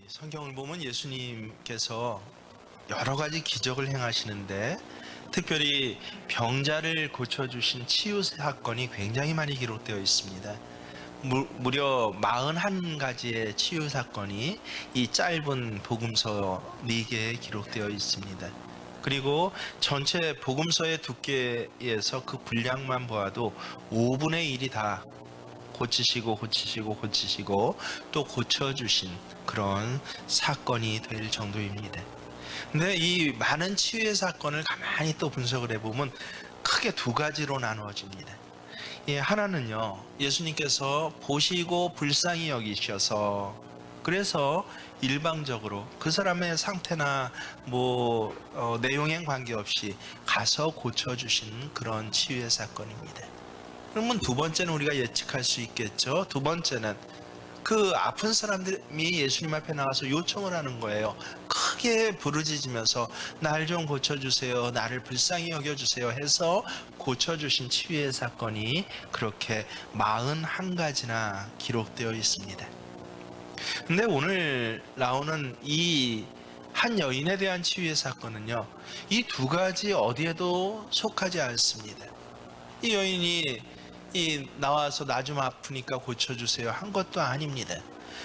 성경을 보면 예수님께서 여러 가지 기적을 행하시는데 특별히 병자를 고쳐주신 치유 사건이 굉장히 많이 기록되어 있습니다. 무려 41가지의 치유 사건이 이 짧은 복음서 4개에 기록되어 있습니다. 그리고 전체 복음서의 두께에서 그 분량만 보아도 5분의 1이 다 고치시고 또 고쳐주신 그런 사건이 될 정도입니다. 근데 이 많은 치유의 사건을 가만히 또 분석을 해보면 크게 2가지로 나누어집니다. 하나는요, 예수님께서 보시고 불쌍히 여기셔서 그래서 일방적으로 그 사람의 상태나 내용에 관계없이 가서 고쳐주신 그런 치유의 사건입니다. 그러면 2번째는 우리가 예측할 수 있겠죠. 2번째는 그 아픈 사람들이 예수님 앞에 나와서 요청을 하는 거예요. 크게 부르짖으면서 날 좀 고쳐주세요, 나를 불쌍히 여겨주세요 해서 고쳐주신 치유의 사건이 그렇게 41가지나 기록되어 있습니다. 근데 오늘 나오는 이 한 여인에 대한 치유의 사건은요, 이 2가지 어디에도 속하지 않습니다. 이 여인이 나와서 나 좀 아프니까 고쳐주세요 한 것도 아닙니다.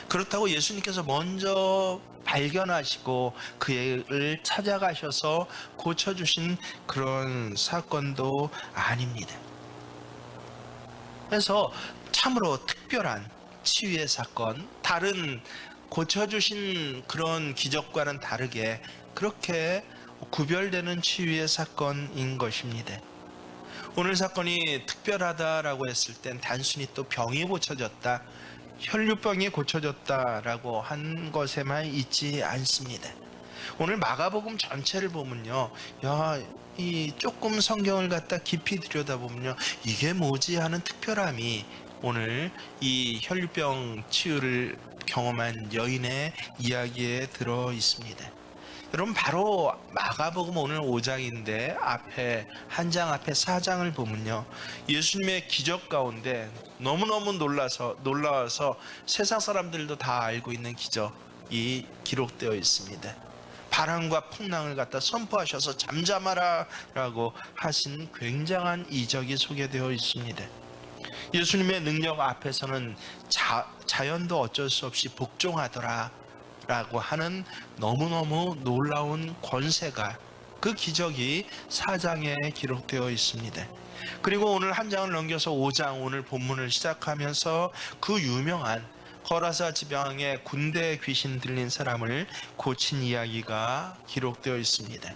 그렇다고 예수님께서 먼저 발견하시고 그 애를 찾아가셔서 고쳐주신 그런 사건도 아닙니다. 그래서 참으로 특별한 치유의 사건, 다른 고쳐주신 그런 기적과는 다르게 그렇게 구별되는 치유의 사건인 것입니다. 오늘 사건이 특별하다라고 했을 땐 단순히 또 병이 고쳐졌다, 혈류병이 고쳐졌다라고 한 것에만 있지 않습니다. 오늘 마가복음 전체를 보면요, 이 조금 성경을 갖다 깊이 들여다보면요, 이게 뭐지 하는 특별함이 오늘 이 혈류병 치유를 경험한 여인의 이야기에 들어 있습니다. 여러분, 바로 마가복음 오늘 5장인데 앞에 한 장 앞에 4장을 보면요, 예수님의 기적 가운데 너무너무 놀라워서 세상 사람들도 다 알고 있는 기적이 기록되어 있습니다. 바람과 풍랑을 갖다 선포하셔서 잠잠하라 라고 하신 굉장한 이적이 소개되어 있습니다. 예수님의 능력 앞에서는 자연도 어쩔 수 없이 복종하더라 라고 하는 너무너무 놀라운 권세가, 그 기적이 4장에 기록되어 있습니다. 그리고 오늘 한 장을 넘겨서 5장, 오늘 본문을 시작하면서 그 유명한 거라사 지방의 군대 귀신 들린 사람을 고친 이야기가 기록되어 있습니다.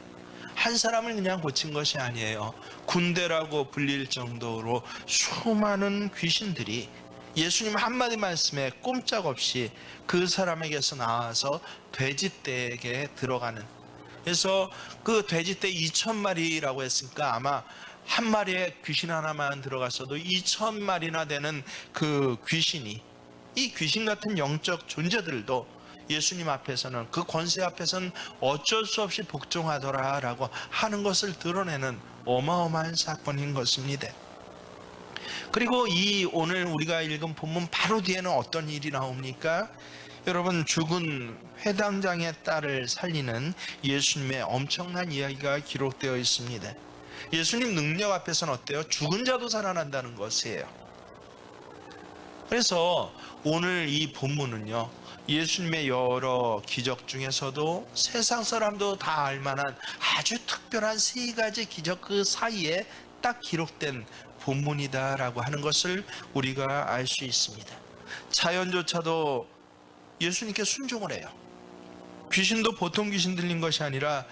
한 사람을 그냥 고친 것이 아니에요. 군대라고 불릴 정도로 수많은 귀신들이 예수님 한마디 말씀에 꼼짝없이 그 사람에게서 나와서 돼지떼에게 들어가는, 그래서 그 돼지떼 2000마리라고 했으니까 아마 한 마리에 귀신 하나만 들어갔어도 2000마리나 되는 그 귀신이, 이 귀신 같은 영적 존재들도 예수님 앞에서는, 그 권세 앞에서는 어쩔 수 없이 복종하더라라고 하는 것을 드러내는 어마어마한 사건인 것입니다. 그리고 이 오늘 우리가 읽은 본문 바로 뒤에는 어떤 일이 나옵니까? 여러분, 죽은 회당장의 딸을 살리는 예수님의 엄청난 이야기가 기록되어 있습니다. 예수님 능력 앞에서는 어때요? 죽은 자도 살아난다는 것이에요. 그래서 오늘 이 본문은요, 예수님의 여러 기적 중에서도 세상 사람도 다 알만한 아주 특별한 3가지 기적 그 사이에 딱 기록된 본문이다라고 하는 것을 우리가 알 수 있습니다. 자연조차도 예수님께 순종을 해요. 귀신도 보통 귀신 들린 것이 아니라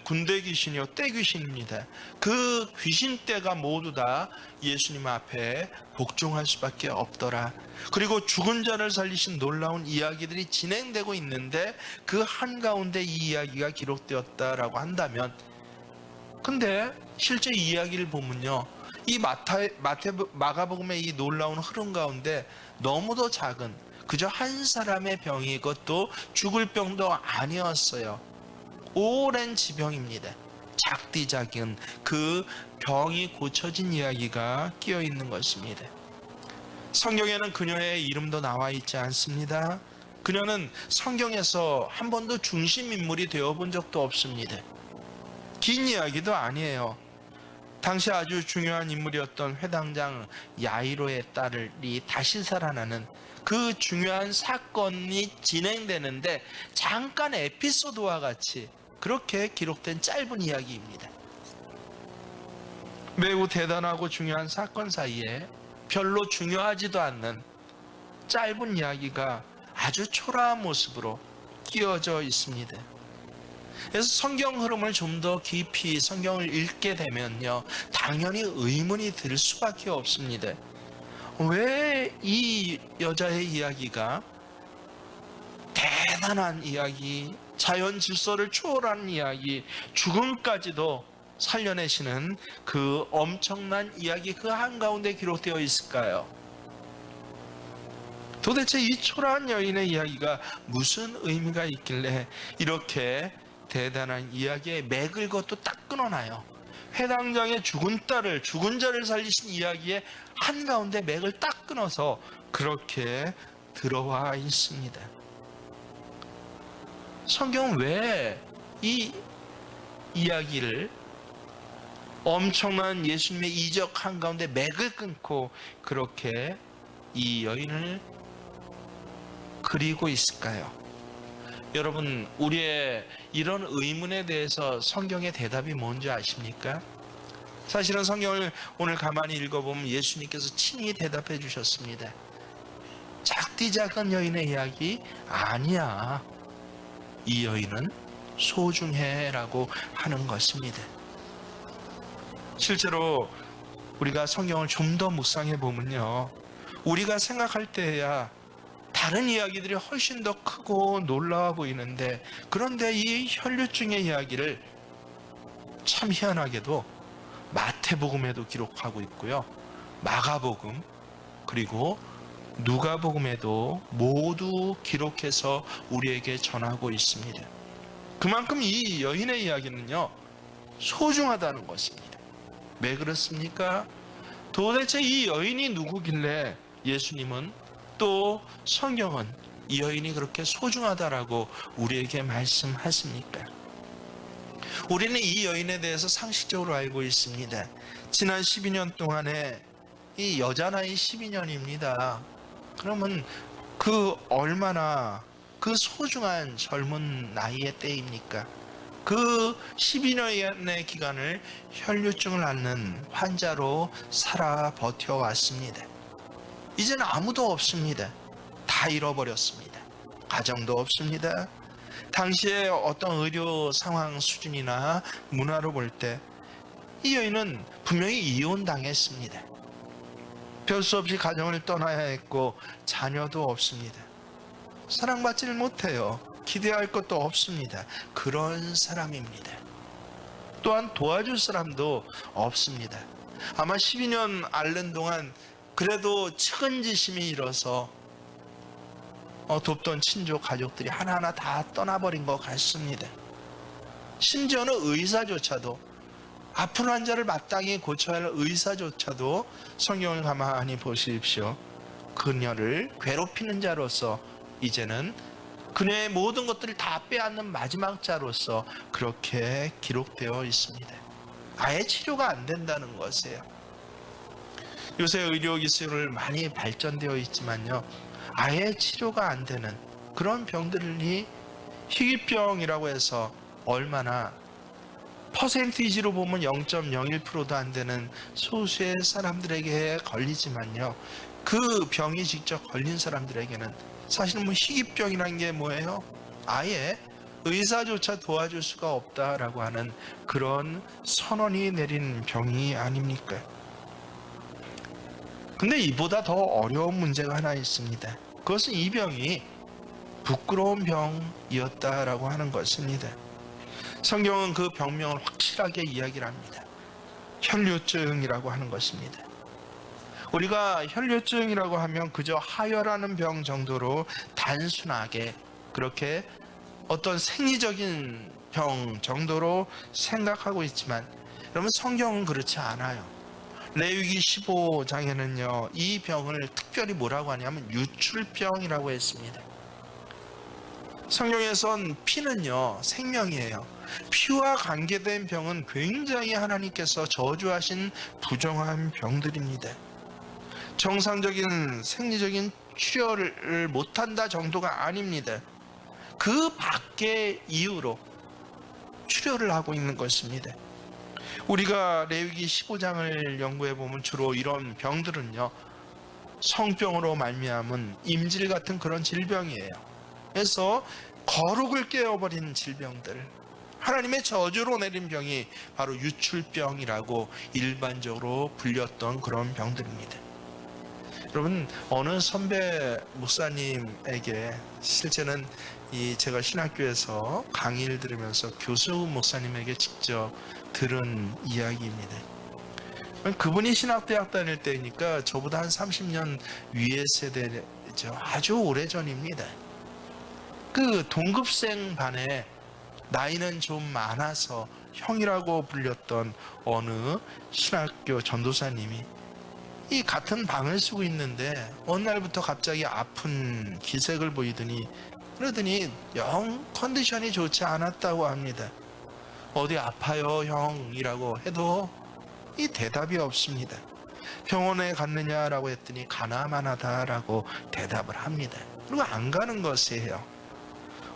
군대 귀신이요, 떼 귀신입니다. 그 귀신 떼가 모두 다 예수님 앞에 복종할 수밖에 없더라. 그리고 죽은 자를 살리신 놀라운 이야기들이 진행되고 있는데 그 한가운데 이 이야기가 기록되었다라고 한다면, 근데 실제 이 이야기를 보면요, 이 마가복음의 이 놀라운 흐름 가운데 너무도 작은, 그저 한 사람의 병이, 그것도 죽을 병도 아니었어요. 오랜 지병입니다. 작디작은 그 병이 고쳐진 이야기가 끼어 있는 것입니다. 성경에는 그녀의 이름도 나와 있지 않습니다. 그녀는 성경에서 한 번도 중심 인물이 되어본 적도 없습니다. 긴 이야기도 아니에요. 당시 아주 중요한 인물이었던 회당장 야이로의 딸이 다시 살아나는 그 중요한 사건이 진행되는데 잠깐 에피소드와 같이 그렇게 기록된 짧은 이야기입니다. 매우 대단하고 중요한 사건 사이에 별로 중요하지도 않는 짧은 이야기가 아주 초라한 모습으로 끼워져 있습니다. 그래서 성경 흐름을 좀 더 깊이 성경을 읽게 되면요, 당연히 의문이 들 수밖에 없습니다. 왜 이 여자의 이야기가 대단한 이야기, 자연 질서를 초월하는 이야기, 죽음까지도 살려내시는 그 엄청난 이야기 그 한가운데 기록되어 있을까요? 도대체 이 초라한 여인의 이야기가 무슨 의미가 있길래 이렇게 대단한 이야기의 맥을 그것도 딱 끊어놔요. 회당장의 죽은 딸을, 죽은 자를 살리신 이야기의 한가운데 맥을 딱 끊어서 그렇게 들어와 있습니다. 성경은 왜 이 이야기를 엄청난 예수님의 이적 한가운데 맥을 끊고 그렇게 이 여인을 그리고 있을까요? 여러분, 우리의 이런 의문에 대해서 성경의 대답이 뭔지 아십니까? 사실은 성경을 오늘 가만히 읽어보면 예수님께서 친히 대답해 주셨습니다. 작디 작은 여인의 이야기 아니야. 이 여인은 소중해 라고 하는 것입니다. 실제로 우리가 성경을 좀 더 묵상해 보면요, 우리가 생각할 때야 다른 이야기들이 훨씬 더 크고 놀라워 보이는데, 그런데 이 혈류증의 이야기를 참 희한하게도 마태복음에도 기록하고 있고요, 마가복음 그리고 누가복음에도 모두 기록해서 우리에게 전하고 있습니다. 그만큼 이 여인의 이야기는요, 소중하다는 것입니다. 왜 그렇습니까? 도대체 이 여인이 누구길래 예수님은 또 성경은 이 여인이 그렇게 소중하다라고 우리에게 말씀하십니까? 우리는 이 여인에 대해서 상식적으로 알고 있습니다. 지난 12년 동안에 이 여자 나이 12년입니다. 그러면 그 얼마나 그 소중한 젊은 나이의 때입니까? 그 12년의 기간을 혈류증을 앓는 환자로 살아 버텨왔습니다. 이제는 아무도 없습니다. 다 잃어버렸습니다. 가정도 없습니다. 당시에 어떤 의료 상황 수준이나 문화로 볼 때 이 여인은 분명히 이혼당했습니다. 별 수 없이 가정을 떠나야 했고 자녀도 없습니다. 사랑받지를 못해요. 기대할 것도 없습니다. 그런 사람입니다. 또한 도와줄 사람도 없습니다. 아마 12년 앓는 동안 그래도 측은지심이 일어서 돕던 친족 가족들이 하나하나 다 떠나버린 것 같습니다. 심지어는 의사조차도, 아픈 환자를 마땅히 고쳐야 할 의사조차도 성경을 가만히 보십시오. 그녀를 괴롭히는 자로서 이제는 그녀의 모든 것들을 다 빼앗는 마지막 자로서 그렇게 기록되어 있습니다. 아예 치료가 안 된다는 것이에요. 요새 의료기술을 많이 발전되어 있지만요, 아예 치료가 안 되는 그런 병들이 희귀병이라고 해서 얼마나 퍼센티지로 보면 0.01%도 안 되는 소수의 사람들에게 걸리지만요, 그 병이 직접 걸린 사람들에게는 사실 희귀병이라는 게 뭐예요? 아예 의사조차 도와줄 수가 없다라고 하는 그런 선언이 내린 병이 아닙니까? 근데 이보다 더 어려운 문제가 하나 있습니다. 그것은 이 병이 부끄러운 병이었다라고 하는 것입니다. 성경은 그 병명을 확실하게 이야기를 합니다. 혈류증이라고 하는 것입니다. 우리가 혈류증이라고 하면 그저 하혈하는 병 정도로 단순하게 그렇게 어떤 생리적인 병 정도로 생각하고 있지만, 여러분, 성경은 그렇지 않아요. 레위기 15장에는요 이 병을 특별히 뭐라고 하냐면 유출병이라고 했습니다. 성경에선 피는요 생명이에요. 피와 관계된 병은 굉장히 하나님께서 저주하신 부정한 병들입니다. 정상적인 생리적인 치료를 못한다 정도가 아닙니다. 그 밖의 이유로 치료를 하고 있는 것입니다. 우리가 레위기 15장을 연구해 보면 주로 이런 병들은요 성병으로 말미암은 임질 같은 그런 질병이에요. 그래서 거룩을 깨어버리는 질병들, 하나님의 저주로 내린 병이 바로 유출병이라고 일반적으로 불렸던 그런 병들입니다. 여러분, 어느 선배 목사님에게, 실제는 제가 신학교에서 강의를 들으면서 교수 목사님에게 직접 들은 이야기입니다. 그분이 신학대학 다닐 때니까 저보다 한 30년 위의 세대죠. 아주 오래전입니다. 그 동급생 반에 나이는 좀 많아서 형이라고 불렸던 어느 신학교 전도사님이 이 같은 방을 쓰고 있는데 어느 날부터 갑자기 아픈 기색을 보이더니, 그러더니 영 컨디션이 좋지 않았다고 합니다. 어디 아파요 형이라고 해도 이 대답이 없습니다. 병원에 갔느냐라고 했더니 가나마나다라고 대답을 합니다. 그리고 안 가는 것이에요.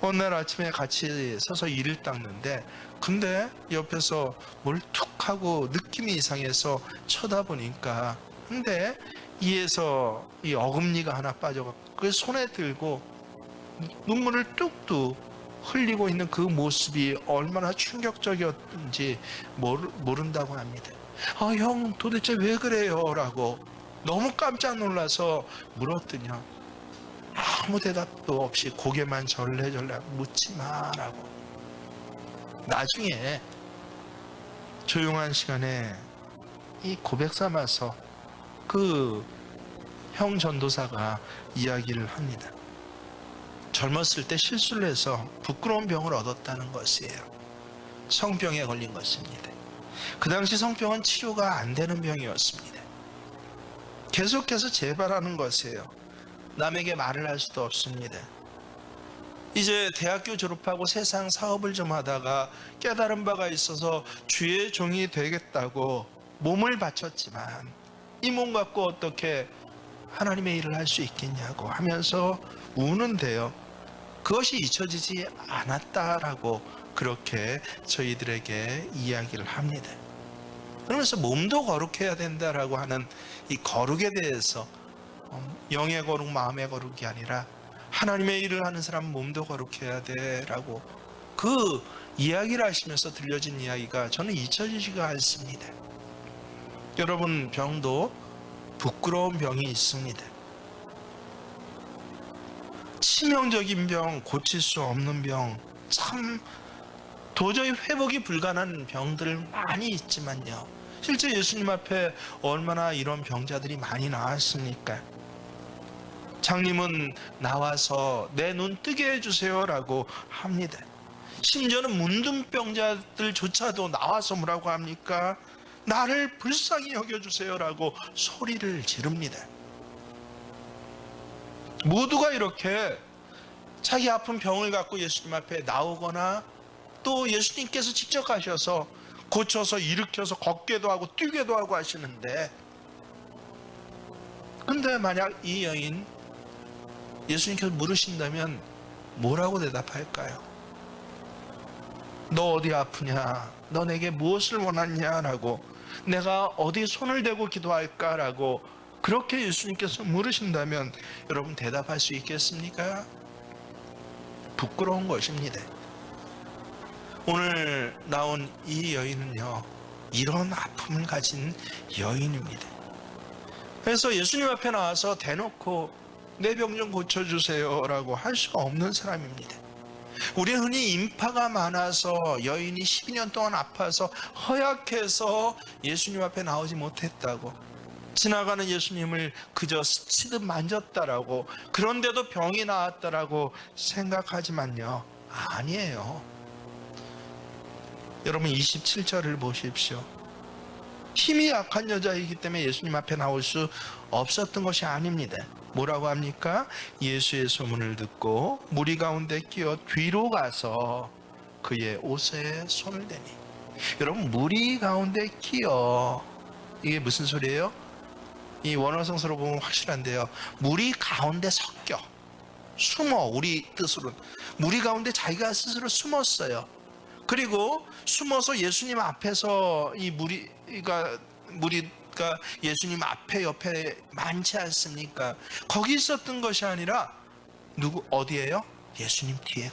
어느 날 아침에 같이 서서 이를 닦는데, 근데 옆에서 뭘 툭 하고 느낌이 이상해서 쳐다보니까, 근데 이에서 이 어금니가 하나 빠져갖고 그 손에 들고 눈물을 뚝뚝 흘리고 있는 그 모습이 얼마나 충격적이었는지 모른다고 합니다. 아, 형 도대체 왜 그래요? 라고 너무 깜짝 놀라서 물었더니요, 아무 대답도 없이 고개만 절레절레 묻지 마라고. 나중에 조용한 시간에 이 고백 삼아서 그 형 전도사가 이야기를 합니다. 젊었을 때 실수를 해서 부끄러운 병을 얻었다는 것이에요. 성병에 걸린 것입니다. 그 당시 성병은 치료가 안 되는 병이었습니다. 계속해서 재발하는 것이에요. 남에게 말을 할 수도 없습니다. 이제 대학교 졸업하고 세상 사업을 좀 하다가 깨달은 바가 있어서 주의 종이 되겠다고 몸을 바쳤지만 이 몸 갖고 어떻게 하나님의 일을 할 수 있겠냐고 하면서 우는데요, 그것이 잊혀지지 않았다라고 그렇게 저희들에게 이야기를 합니다. 그러면서 몸도 거룩해야 된다라고 하는 이 거룩에 대해서 영의 거룩, 마음의 거룩이 아니라 하나님의 일을 하는 사람은 몸도 거룩해야 돼라고 그 이야기를 하시면서 들려진 이야기가 저는 잊혀지지가 않습니다. 여러분, 병도 부끄러운 병이 있습니다. 치명적인 병, 고칠 수 없는 병, 참 도저히 회복이 불가능한 병들 많이 있지만요, 실제 예수님 앞에 얼마나 이런 병자들이 많이 나왔습니까? 장님은 나와서 내 눈 뜨게 해주세요 라고 합니다. 심지어는 문둥병자들조차도 나와서 뭐라고 합니까? 나를 불쌍히 여겨주세요 라고 소리를 지릅니다. 모두가 이렇게 자기 아픈 병을 갖고 예수님 앞에 나오거나 또 예수님께서 직접 가셔서 고쳐서 일으켜서 걷게도 하고 뛰게도 하고 하시는데, 근데 만약 이 여인 예수님께서 물으신다면 뭐라고 대답할까요? 너 어디 아프냐? 너 내게 무엇을 원하냐라고, 내가 어디 손을 대고 기도할까라고 그렇게 예수님께서 물으신다면 여러분 대답할 수 있겠습니까? 부끄러운 것입니다. 오늘 나온 이 여인은요, 이런 아픔을 가진 여인입니다. 그래서 예수님 앞에 나와서 대놓고 내 병 좀 고쳐주세요 라고 할 수가 없는 사람입니다. 우리는 흔히 인파가 많아서 여인이 12년 동안 아파서 허약해서 예수님 앞에 나오지 못했다고, 지나가는 예수님을 그저 스치듯 만졌다라고, 그런데도 병이 나았다라고 생각하지만요, 아니에요. 여러분 27절을 보십시오. 힘이 약한 여자이기 때문에 예수님 앞에 나올 수 없었던 것이 아닙니다. 뭐라고 합니까? 예수의 소문을 듣고 무리 가운데 끼어 뒤로 가서 그의 옷에 손을 대니. 여러분, 무리 가운데 끼어, 이게 무슨 소리예요? 이 원어성서로 보면 확실한데요, 무리 가운데 섞여, 숨어, 우리 뜻으로는 무리 가운데 자기가 스스로 숨었어요. 그리고 숨어서 예수님 앞에서, 이 무리가 예수님 앞에 옆에 많지 않습니까? 거기 있었던 것이 아니라 어디에요? 예수님 뒤에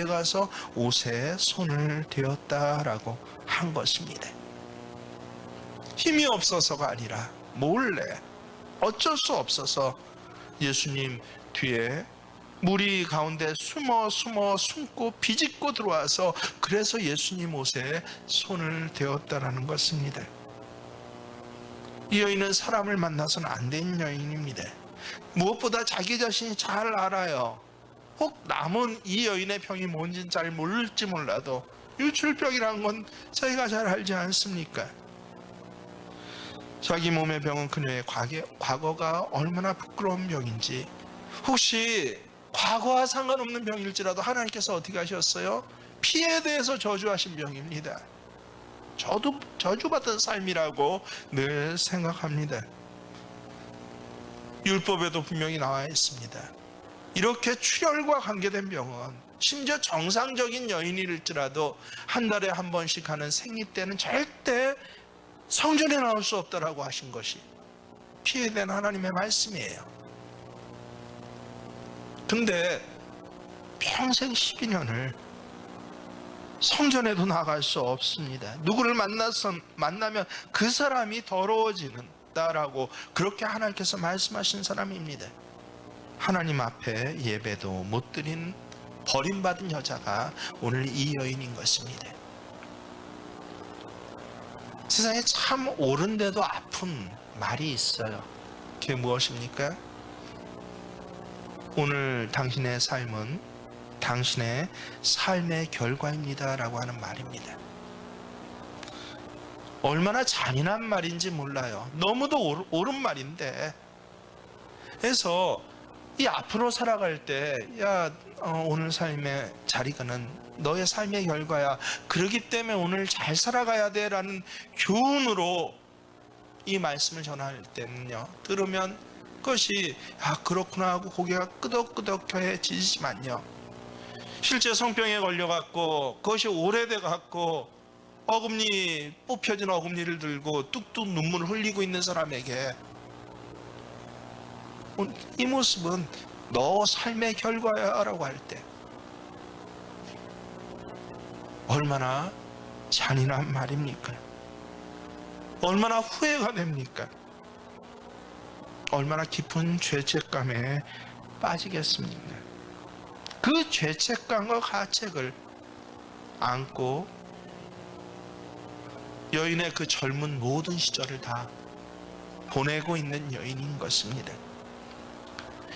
가서 옷에 손을 대었다라고 한 것입니다. 힘이 없어서가 아니라 몰래, 어쩔 수 없어서 예수님 뒤에 무리 가운데 숨고 비집고 들어와서, 그래서 예수님 옷에 손을 대었다라는 것입니다. 이 여인은 사람을 만나서는 안 되는 여인입니다. 무엇보다 자기 자신이 잘 알아요. 혹 남은 이 여인의 병이 뭔지는 잘 모를지 몰라도 유출병이라는 건 자기가 잘 알지 않습니까? 자기 몸의 병은 그녀의 과거가 얼마나 부끄러운 병인지, 혹시 과거와 상관없는 병일지라도 하나님께서 어떻게 하셨어요? 피에 대해서 저주하신 병입니다. 저도 저주받은 삶이라고 늘 생각합니다. 율법에도 분명히 나와 있습니다. 이렇게 출혈과 관계된 병은, 심지어 정상적인 여인일지라도 한 달에 한 번씩 하는 생리 때는 절대 성전에 나올 수 없다라고 하신 것이 피에 대한 하나님의 말씀이에요. 근데 평생 12년을 성전에도 나갈 수 없습니다. 누구를 만나면 그 사람이 더러워지는다라고 그렇게 하나님께서 말씀하신 사람입니다. 하나님 앞에 예배도 못 드린 버림받은 여자가 오늘 이 여인인 것입니다. 세상에 참 옳은데도 아픈 말이 있어요. 그게 무엇입니까? 오늘 당신의 삶은 당신의 삶의 결과입니다 라고 하는 말입니다. 얼마나 잔인한 말인지 몰라요. 너무도 옳은 말인데, 그래서 이 앞으로 살아갈 때, 오늘 삶의 자리가는 너의 삶의 결과야, 그렇기 때문에 오늘 잘 살아가야 돼 라는 교훈으로 이 말씀을 전할 때는요, 들으면 그것이 그렇구나 하고 고개가 끄덕끄덕해지지만요, 실제 성병에 걸려갖고 그것이 오래돼갖고 뽑혀진 어금니를 들고 뚝뚝 눈물을 흘리고 있는 사람에게 이 모습은 너 삶의 결과야 라고 할 때 얼마나 잔인한 말입니까? 얼마나 후회가 됩니까? 얼마나 깊은 죄책감에 빠지겠습니까? 그 죄책감과 가책을 안고 여인의 그 젊은 모든 시절을 다 보내고 있는 여인인 것입니다.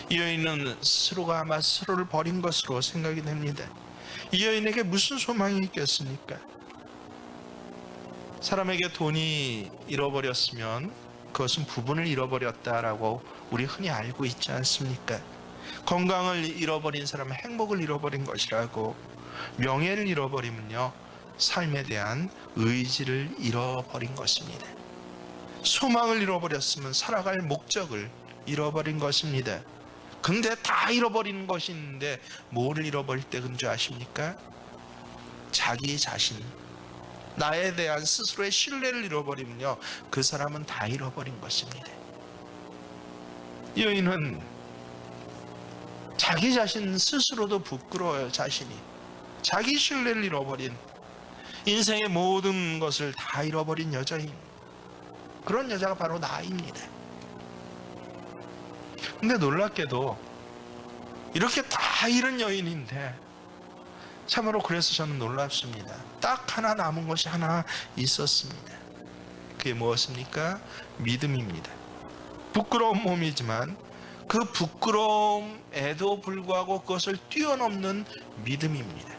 이 여인은 스스로가 아마 스스로를 버린 것으로 생각이 됩니다. 이 여인에게 무슨 소망이 있겠습니까? 사람에게 돈이 잃어버렸으면 그것은 부분을 잃어버렸다라고 우리 흔히 알고 있지 않습니까? 건강을 잃어버린 사람은 행복을 잃어버린 것이라고, 명예를 잃어버리면요, 삶에 대한 의지를 잃어버린 것입니다. 소망을 잃어버렸으면 살아갈 목적을 잃어버린 것입니다. 근데 다 잃어버리는 것이 있는데 뭐를 잃어버릴 때 그런 줄 아십니까? 자기 자신, 나에 대한 스스로의 신뢰를 잃어버리면요, 그 사람은 다 잃어버린 것입니다. 이 여인은 자기 자신 스스로도 부끄러워요. 자신이 자기 신뢰를 잃어버린, 인생의 모든 것을 다 잃어버린 여자인, 그런 여자가 바로 나입니다. 근데 놀랍게도 이렇게 다 잃은 여인인데, 참으로 그래서 저는 놀랍습니다. 딱 하나 남은 것이 하나 있었습니다. 그게 무엇입니까? 믿음입니다. 부끄러운 몸이지만 그 부끄러움에도 불구하고 그것을 뛰어넘는 믿음입니다.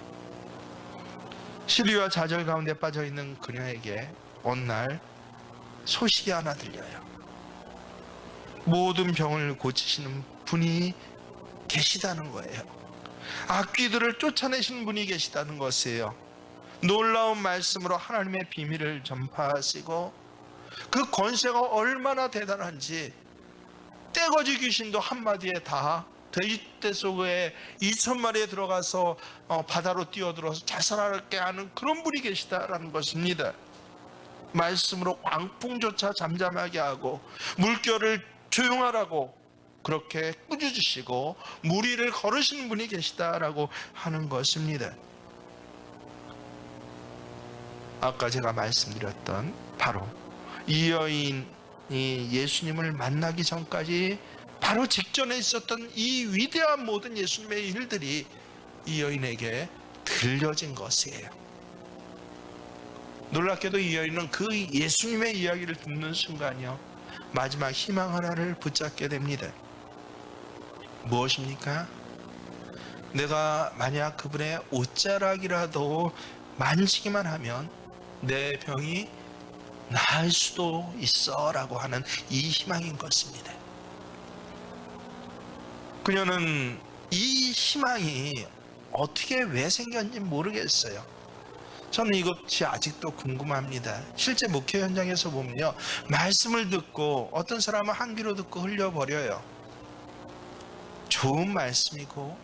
시리와 좌절 가운데 빠져있는 그녀에게 어느 날 소식이 하나 들려요. 모든 병을 고치시는 분이 계시다는 거예요. 악귀들을 쫓아내시는 분이 계시다는 것이에요. 놀라운 말씀으로 하나님의 비밀을 전파하시고 그 권세가 얼마나 대단한지 떼거지 귀신도 한마디에 다 돼지떼 속에 2,000마리에 들어가서 바다로 뛰어들어서 자살하게 하는 그런 분이 계시다라는 것입니다. 말씀으로 광풍조차 잠잠하게 하고 물결을 조용하라고 그렇게 꾸짖으시고 무리를 걸으시는 분이 계시다라고 하는 것입니다. 아까 제가 말씀드렸던 바로 이 여인이 예수님을 만나기 전까지 바로 직전에 있었던 이 위대한 모든 예수님의 일들이 이 여인에게 들려진 것이에요. 놀랍게도 이 여인은 그 예수님의 이야기를 듣는 순간이요, 마지막 희망 하나를 붙잡게 됩니다. 무엇입니까? 내가 만약 그분의 옷자락이라도 만지기만 하면 내 병이 나을 수도 있어 라고 하는 이 희망인 것입니다. 그녀는 이 희망이 어떻게 왜 생겼는지 모르겠어요. 저는 이것이 아직도 궁금합니다. 실제 목회 현장에서 보면요, 말씀을 듣고 어떤 사람은 한 귀로 듣고 흘려버려요. 좋은 말씀이고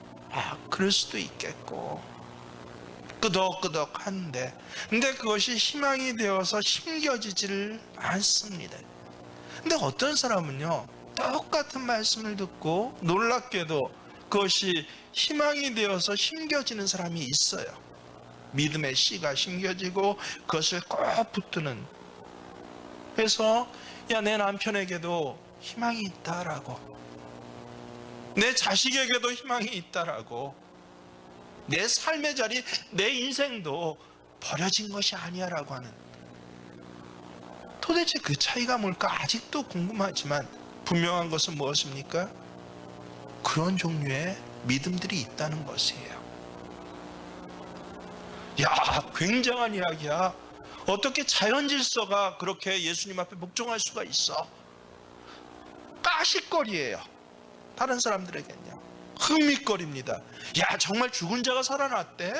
그럴 수도 있겠고 끄덕끄덕 하는데, 근데 그것이 희망이 되어서 심겨지지를 않습니다. 근데 어떤 사람은요, 똑같은 말씀을 듣고 놀랍게도 그것이 희망이 되어서 심겨지는 사람이 있어요. 믿음의 씨가 심겨지고 그것을 꼭 붙드는. 그래서 내 남편에게도 희망이 있다라고, 내 자식에게도 희망이 있다라고, 내 삶의 자리, 내 인생도 버려진 것이 아니야라고 하는, 도대체 그 차이가 뭘까 아직도 궁금하지만 분명한 것은 무엇입니까? 그런 종류의 믿음들이 있다는 것이에요. 굉장한 이야기야. 어떻게 자연 질서가 그렇게 예수님 앞에 복종할 수가 있어? 까식거리예요. 다른 사람들에게는요, 흥미거리입니다. 정말 죽은 자가 살아났대?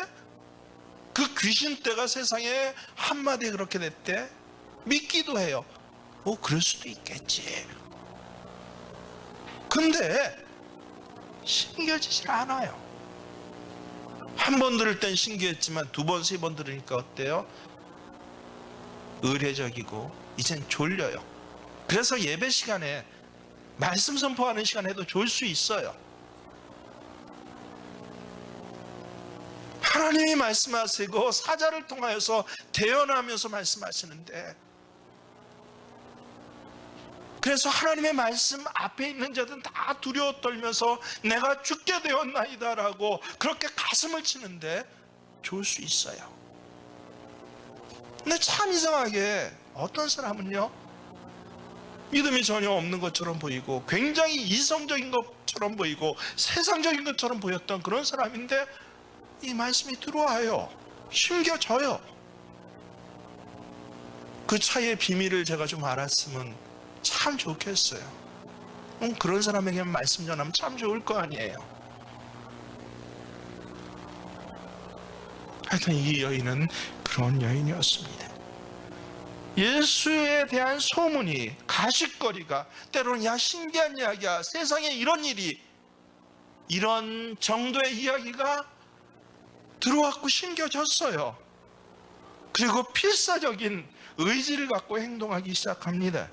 그 귀신떼가 세상에 한마디에 그렇게 됐대? 믿기도 해요. 그럴 수도 있겠지. 근데 신겨지질 않아요. 한 번 들을 땐 신기했지만 두 번, 세 번 들으니까 어때요? 의례적이고 이젠 졸려요. 그래서 예배 시간에 말씀 선포하는 시간에도 졸 수 있어요. 하나님이 말씀하시고 사자를 통하여서 대언하면서 말씀하시는데, 그래서 하나님의 말씀 앞에 있는 자들은 다 두려워 떨면서 내가 죽게 되었나이다 라고 그렇게 가슴을 치는데 좋을 수 있어요. 근데 참 이상하게 어떤 사람은요, 믿음이 전혀 없는 것처럼 보이고 굉장히 이성적인 것처럼 보이고 세상적인 것처럼 보였던 그런 사람인데 이 말씀이 들어와요. 심겨져요. 그 차이의 비밀을 제가 좀 알았으면 참 좋겠어요. 그런 사람에게 말씀 전하면 참 좋을 거 아니에요. 하여튼 이 여인은 그런 여인이었습니다. 예수에 대한 소문이, 가십거리가, 때로는 신기한 이야기야, 세상에 이런 일이, 이런 정도의 이야기가 들어왔고 심겨졌어요. 그리고 필사적인 의지를 갖고 행동하기 시작합니다.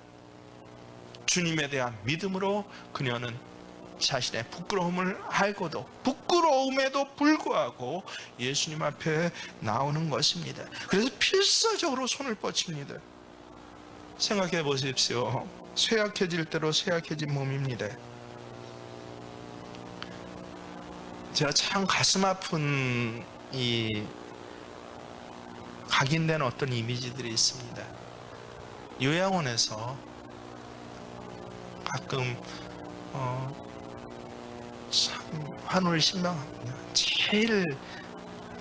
주님에 대한 믿음으로 그녀는 자신의 부끄러움을 알고도 부끄러움에도 불구하고 예수님 앞에 나오는 것입니다. 그래서 필사적으로 손을 뻗칩니다. 생각해 보십시오. 쇠약해질 대로 쇠약해진 몸입니다. 제가 참 가슴 아픈 이 각인된 어떤 이미지들이 있습니다. 요양원에서 가끔 참 환호를 신명합니다. 제일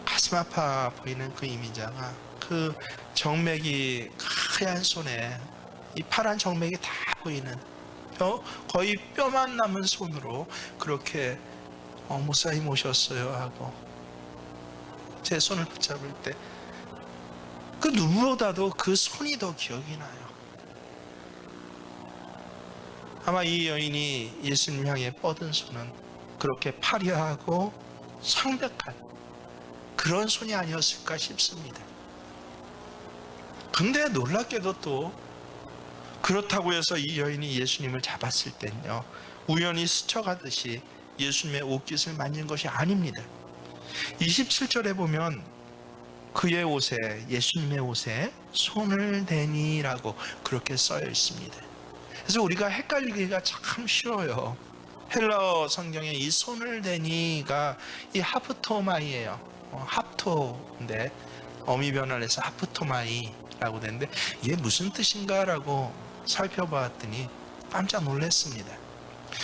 가슴 아파 보이는 그 이미자가 그 정맥이 하얀 손에 이 파란 정맥이 다 보이는 거의 뼈만 남은 손으로 그렇게 목사님 오셨어요 하고 제 손을 붙잡을 때 그 누구보다도 그 손이 더 기억이 나요. 아마 이 여인이 예수님 향해 뻗은 손은 그렇게 파리하고 성백한 그런 손이 아니었을까 싶습니다. 근데 놀랍게도 또 그렇다고 해서 이 여인이 예수님을 잡았을 땐요, 우연히 스쳐가듯이 예수님의 옷깃을 만진 것이 아닙니다. 27절에 보면 그의 옷에, 예수님의 옷에 손을 대니라고 그렇게 써여 있습니다. 그래서 우리가 헷갈리기가 참 쉬워요. 헬라어 성경에 이 손을 대니가 이 하프토마이예요. 합토인데 어미 변화를 해서 하프토마이라고 되는데 이게 무슨 뜻인가라고 살펴봤더니 깜짝 놀랐습니다.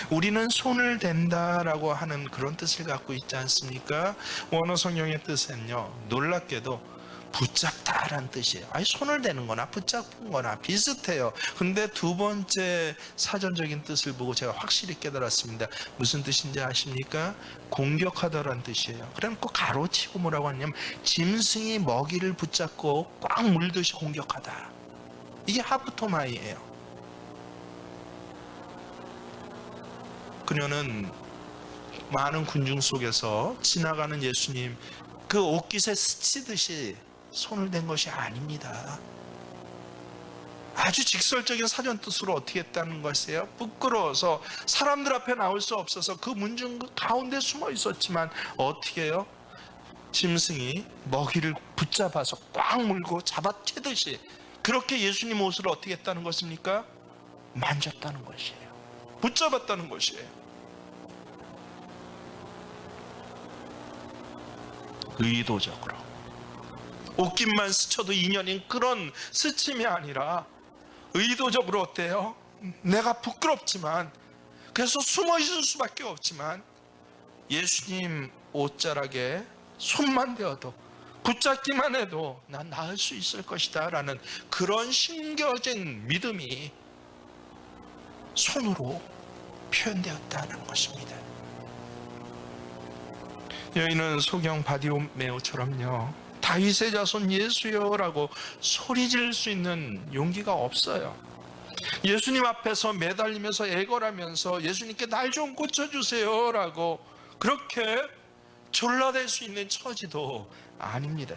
우리는 손을 댄다라고 하는 그런 뜻을 갖고 있지 않습니까? 원어 성경의 뜻은요, 놀랍게도 붙잡다라는 뜻이에요. 아니, 손을 대는 거나 붙잡는 거나 비슷해요. 근데 두 번째 사전적인 뜻을 보고 제가 확실히 깨달았습니다. 무슨 뜻인지 아십니까? 공격하다라는 뜻이에요. 그럼 꼭 가로치고 뭐라고 하냐면 짐승이 먹이를 붙잡고 꽉 물듯이 공격하다. 이게 하프토마이예요. 그녀는 많은 군중 속에서 지나가는 예수님 그 옷깃에 스치듯이 손을 댄 것이 아닙니다. 아주 직설적인 사전 뜻으로 어떻게 했다는 것이에요? 부끄러워서 사람들 앞에 나올 수 없어서 그 문중 가운데 숨어 있었지만 어떻게 해요? 짐승이 먹이를 붙잡아서 꽉 물고 잡아채듯이 그렇게 예수님 옷을 어떻게 했다는 것입니까? 만졌다는 것이에요. 붙잡았다는 것이에요. 의도적으로 옷깃만 스쳐도 인연인 그런 스침이 아니라 의도적으로 어때요? 내가 부끄럽지만 그래서 숨어 있을 수밖에 없지만 예수님 옷자락에 손만 대어도 붙잡기만 해도 난 나을 수 있을 것이다 라는 그런 심겨진 믿음이 손으로 표현되었다는 것입니다. 여인은 소경 바디메오처럼요, 다윗의 자손 예수여라고 소리 지를 수 있는 용기가 없어요. 예수님 앞에서 매달리면서 애걸하면서 예수님께 날 좀 고쳐주세요 라고 그렇게 졸라댈 수 있는 처지도 아닙니다.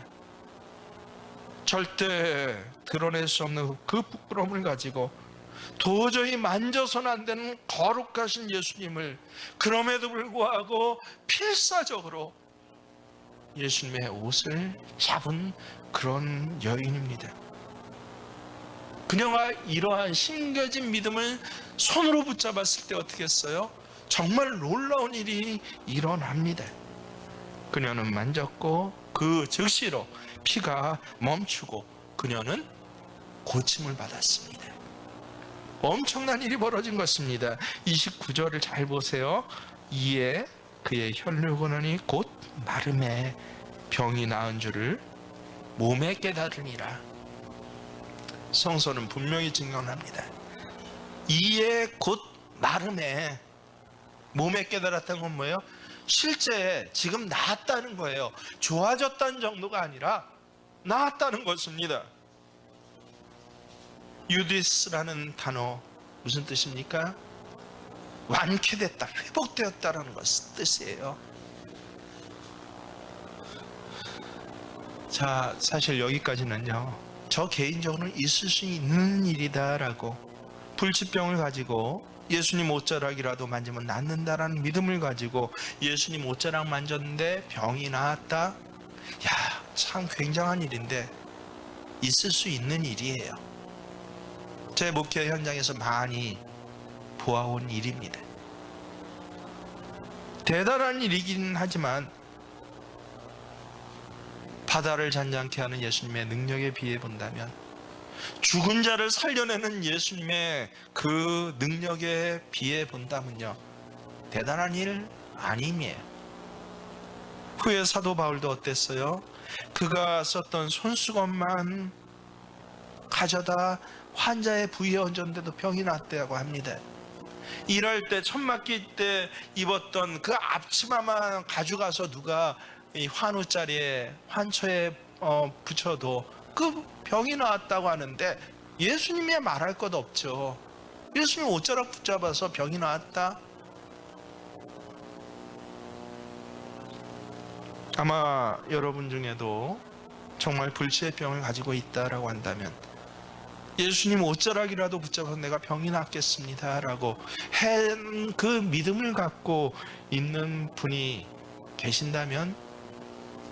절대 드러낼 수 없는 그 부끄러움을 가지고 도저히 만져서는 안 되는 거룩하신 예수님을 그럼에도 불구하고 필사적으로 예수님의 옷을 잡은 그런 여인입니다. 그녀가 이러한 심겨진 믿음을 손으로 붙잡았을 때 어떻게 했어요? 정말 놀라운 일이 일어납니다. 그녀는 만졌고 그 즉시로 피가 멈추고 그녀는 고침을 받았습니다. 엄청난 일이 벌어진 것입니다. 29절을 잘 보세요. 이에 그의 혈류근원이 곧 마름에 병이 나은 줄을 몸에 깨달으니라. 성서는 분명히 증언합니다. 이에 곧 마름에, 몸에 깨달았다는 건 뭐예요? 실제 지금 나았다는 거예요. 좋아졌다는 정도가 아니라 나았다는 것입니다. 유디스라는 단어 무슨 뜻입니까? 완쾌됐다, 회복되었다라는 뜻이에요. 자, 사실 여기까지는요, 저 개인적으로는 있을 수 있는 일이다라고, 불치병을 가지고 예수님 옷자락이라도 만지면 낫는다라는 믿음을 가지고 예수님 옷자락 만졌는데 병이 나았다. 야, 참 굉장한 일인데 있을 수 있는 일이에요. 제 목회 현장에서 많이 보아온 일입니다. 대단한 일이긴 하지만 바다를 잔잔케 하는 예수님의 능력에 비해 본다면, 죽은 자를 살려내는 예수님의 그 능력에 비해 본다면요, 대단한 일 아님이에요. 후에 사도 바울도 어땠어요? 그가 썼던 손수건만 가져다 환자의 부위에 얹었는데도 병이 났다고 합니다. 일할 때 천막기 때 입었던 그 앞치마만 가져가서 누가 이 환우자리에 환처에 붙여도 그 병이 나았다고 하는데 예수님이 말할 것 없죠. 예수님 옷자락 붙잡아서 병이 나았다? 아마 여러분 중에도 정말 불치의 병을 가지고 있다라고 한다면 예수님 옷자락이라도 붙잡아서 내가 병이 낫겠습니다 라고 한 그 믿음을 갖고 있는 분이 계신다면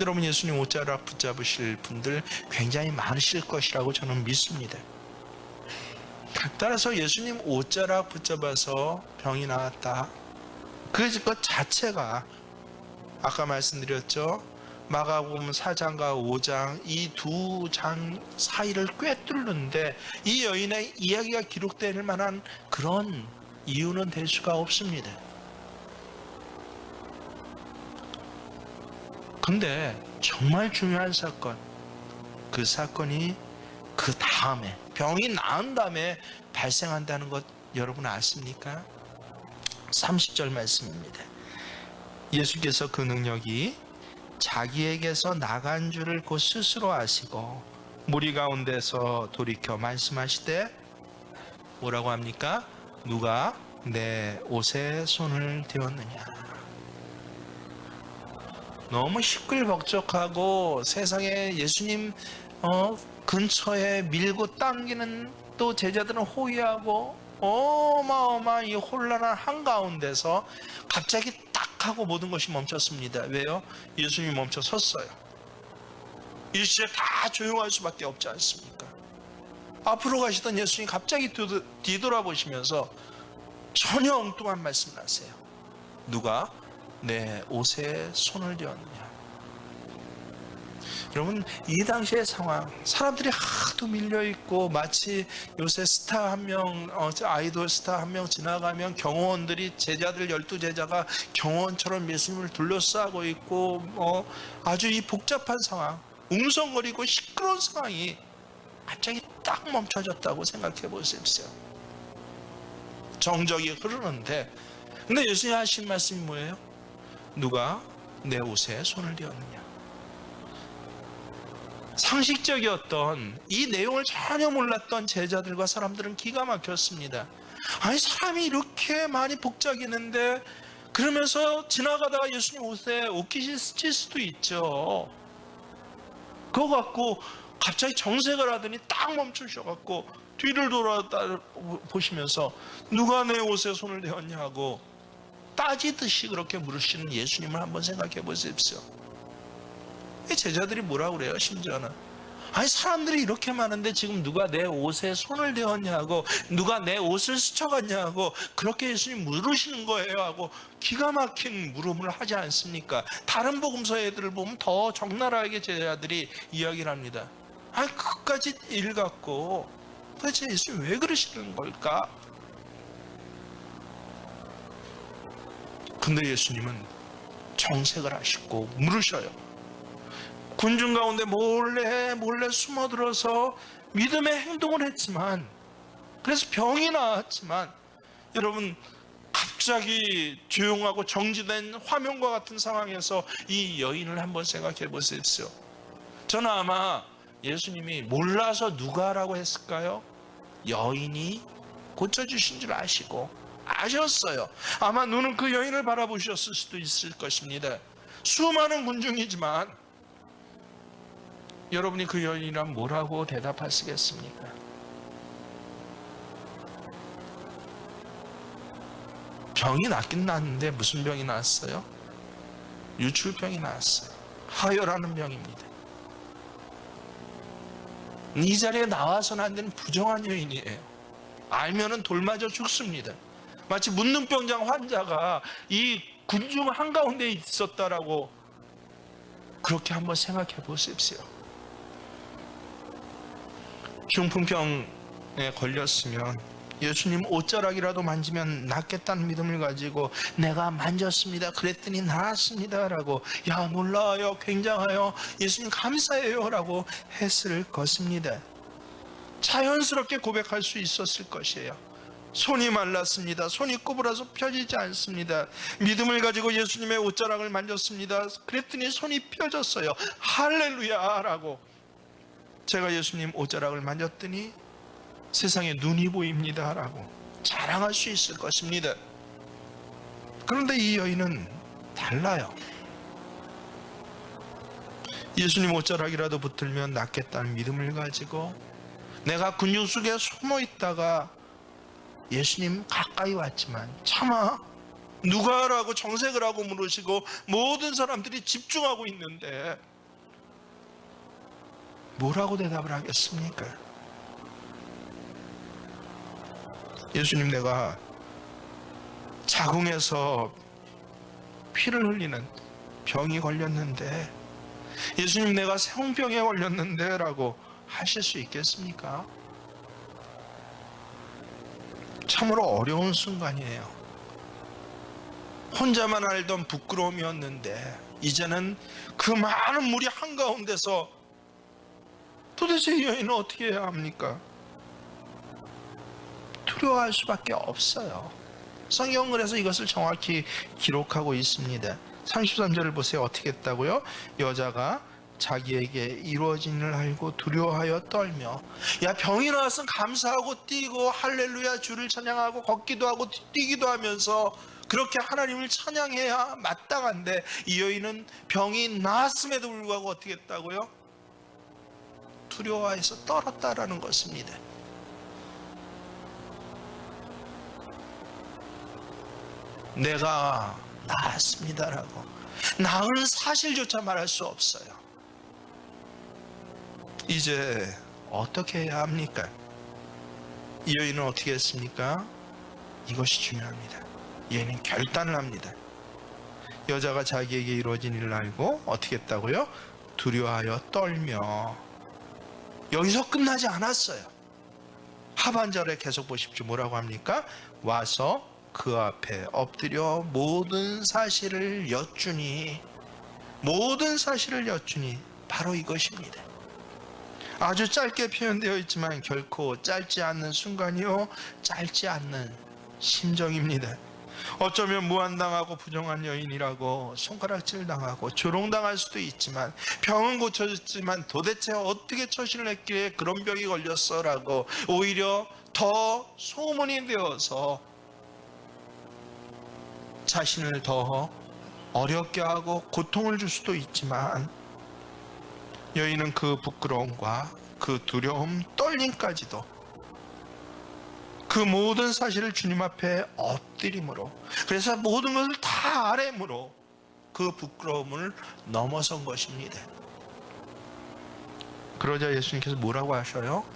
여러분 예수님 옷자락 붙잡으실 분들 굉장히 많으실 것이라고 저는 믿습니다. 따라서 예수님 옷자락 붙잡아서 병이 나았다, 그 자체가 아까 말씀드렸죠. 마가복음 4장과 5장 이 두 장 사이를 꿰뚫는데 이 여인의 이야기가 기록될 만한 그런 이유는 될 수가 없습니다. 근데 정말 중요한 사건, 그 사건이 그 다음에 병이 나은 다음에 발생한다는 것 여러분 아십니까? 30절 말씀입니다. 예수께서 그 능력이 자기에게서 나간 줄을 곧 스스로 아시고 무리 가운데서 돌이켜 말씀하시되 뭐라고 합니까? 누가 내 옷에 손을 대었느냐. 너무 시끌벅적하고 세상에 예수님 근처에 밀고 당기는 또 제자들은 호위하고 어마어마한 이 혼란한 한가운데서 갑자기 딱 하고 모든 것이 멈췄습니다. 왜요? 예수님이 멈춰 섰어요. 일시에 다 조용할 수밖에 없지 않습니까? 앞으로 가시던 예수님이 갑자기 뒤돌아보시면서 전혀 엉뚱한 말씀을 하세요. 누가 내 옷에 손을 대었느냐. 여러분 이 당시의 상황, 사람들이 하도 밀려있고 마치 요새 스타 한 명, 아이돌 스타 한 명 지나가면 경호원들이 제자들 12제자가 경호원처럼 예수님을 둘러싸고 있고 아주 이 복잡한 상황, 웅성거리고 시끄러운 상황이 갑자기 딱 멈춰졌다고 생각해 보십시오. 정적이 흐르는데 근데 예수님이 하신 말씀이 뭐예요? 누가 내 옷에 손을 대었느냐. 상식적이었던 이 내용을 전혀 몰랐던 제자들과 사람들은 기가 막혔습니다. 아니 사람이 이렇게 많이 복잡했는데 그러면서 지나가다가 예수님 옷에 옷깃이 스칠 수도 있죠. 그거 갖고 갑자기 정색을 하더니 딱 멈추셔갖고 뒤를 돌아다 보시면서 누가 내 옷에 손을 대었냐고 따지듯이 그렇게 물으시는 예수님을 한번 생각해 보십시오. 제자들이 뭐라고 그래요? 심지어는 아니 사람들이 이렇게 많은데 지금 누가 내 옷에 손을 대었냐고 누가 내 옷을 스쳐갔냐고 그렇게 예수님 물으시는 거예요 하고 기가 막힌 물음을 하지 않습니까? 다른 복음서 애들을 보면 더 적나라하게 제자들이 이야기를 합니다. 아니 그까지 일 갖고 도대체 예수님 왜 그러시는 걸까? 근데 예수님은 정색을 하시고 물으셔요. 군중 가운데 몰래 숨어들어서 믿음의 행동을 했지만 그래서 병이 나았지만 여러분 갑자기 조용하고 정지된 화면과 같은 상황에서 이 여인을 한번 생각해 보십시오. 저는 아마 예수님이 몰라서 누가라고 했을까요? 여인이 고쳐주신 줄 아시고 아셨어요. 아마 눈은 그 여인을 바라보셨을 수도 있을 것입니다. 수많은 군중이지만 여러분이 그 여인이란 뭐라고 대답하시겠습니까? 병이 낫긴 낫는데 무슨 병이 나았어요? 유출병이 나았어요. 하혈하는 병입니다. 이 자리에 나와서는 안 되는 부정한 여인이에요. 알면은 돌맞아 죽습니다. 마치 문둥병장 환자가 이 군중 한가운데 있었다라고 그렇게 한번 생각해 보십시오. 중풍병에 걸렸으면 예수님 옷자락이라도 만지면 낫겠다는 믿음을 가지고 내가 만졌습니다. 그랬더니 나았습니다. 라고 야 놀라워요. 굉장해요. 예수님 감사해요. 라고 했을 것입니다. 자연스럽게 고백할 수 있었을 것이에요. 손이 말랐습니다. 손이 구부러서 펴지지 않습니다. 믿음을 가지고 예수님의 옷자락을 만졌습니다. 그랬더니 손이 펴졌어요. 할렐루야 라고. 제가 예수님 옷자락을 만졌더니 세상에 눈이 보입니다 라고 자랑할 수 있을 것입니다. 그런데 이 여인은 달라요. 예수님 옷자락이라도 붙들면 낫겠다는 믿음을 가지고 내가 근육 속에 숨어 있다가 예수님 가까이 왔지만 차마 누가라고 정색을 하고 물으시고 모든 사람들이 집중하고 있는데 뭐라고 대답을 하겠습니까? 예수님, 내가 자궁에서 피를 흘리는 병이 걸렸는데, 예수님, 내가 세홍병에 걸렸는데 라고 하실 수 있겠습니까? 참으로 어려운 순간이에요. 혼자만 알던 부끄러움이었는데 이제는 그 많은 무리 한가운데서 도대체 이 여인은 어떻게 해야 합니까? 두려워할 수밖에 없어요. 성경은 그래서 이것을 정확히 기록하고 있습니다. 33절을 보세요. 어떻게 했다고요? 여자가 자기에게 이루어진 일을 알고 두려워하여 떨며, 야, 병이 나왔으면 감사하고 뛰고 할렐루야 주를 찬양하고 걷기도 하고 뛰기도 하면서 그렇게 하나님을 찬양해야 마땅한데, 이 여인은 병이 나았음에도 불구하고 어떻게 했다고요? 두려워해서 떨었다라는 것입니다. 내가 나았습니다라고 나은 사실조차 말할 수 없어요. 이제 어떻게 해야 합니까? 이 여인은 어떻게 했습니까? 이것이 중요합니다. 이 여인은 결단을 합니다. 여자가 자기에게 이루어진 일을 알고 어떻게 했다고요? 두려워하여 떨며. 여기서 끝나지 않았어요. 하반절에 계속 보십시오. 뭐라고 합니까? 와서 그 앞에 엎드려 모든 사실을 여쭈니, 모든 사실을 여쭈니 바로 이것입니다. 아주 짧게 표현되어 있지만 결코 짧지 않는 순간이요, 짧지 않는 심정입니다. 어쩌면 무한당하고 부정한 여인이라고 손가락질 당하고 조롱당할 수도 있지만, 병은 고쳐졌지만 도대체 어떻게 처신을 했기에 그런 병이 걸렸어 라고 오히려 더 소문이 되어서 자신을 더 어렵게 하고 고통을 줄 수도 있지만, 여인은 그 부끄러움과 그 두려움, 떨림까지도 그 모든 사실을 주님 앞에 엎드림으로, 그래서 모든 것을 다 아뢰므로 그 부끄러움을 넘어선 것입니다. 그러자 예수님께서 뭐라고 하셔요?